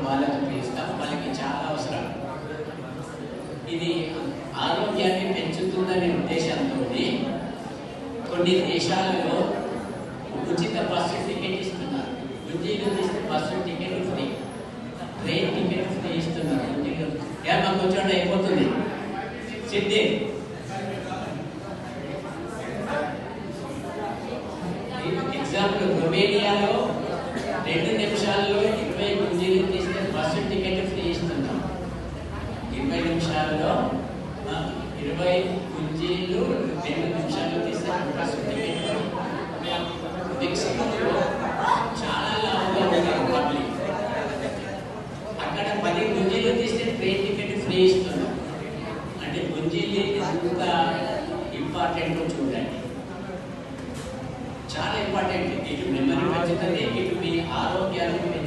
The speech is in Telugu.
వాళ్ళకి పిలుస్తాం. వాళ్ళకి చాలా అవసరం. ఇది ఆరోగ్యాన్ని పెంచుతుందనే ఉద్దేశంతో కొన్ని దేశాలలో ఉచిత బస్సు టికెట్ ఇస్తున్నారు. గుంజీలు తీస్తే bus ticket free, train ticket free ఇస్తున్నారు. గుంజీలు మాకు వచ్చాడు అయిపోతుంది. సిద్ధి ఎగ్జాంపుల్, రొమేనియాలో 2 నిమిషాల్లో 20 గుంజీలు తీస్తే బస్సు టికెట్ ఫ్రీ ఇస్తున్నాం. 20 నిమిషాల్లో 20 గుంజీలు 2 నిమిషాల్లో తీస్తే బస్సు టికెట్. మెక్సికోలో చాలా లావుగా ఉన్నారు పబ్లిక్, అక్కడ 10 గుంజీలు తీస్తే ట్రైన్ టికెట్ ఫ్రీ ఇస్తున్నాం. అంటే గుంజీలు ఎంత ఇంపార్టెంట్ చూడండి, చాలా ఇంపార్టెంట్. ఇటు మెమరీ పెంచుతుంది, ఇటు మీ ఆరోగ్యాన్ని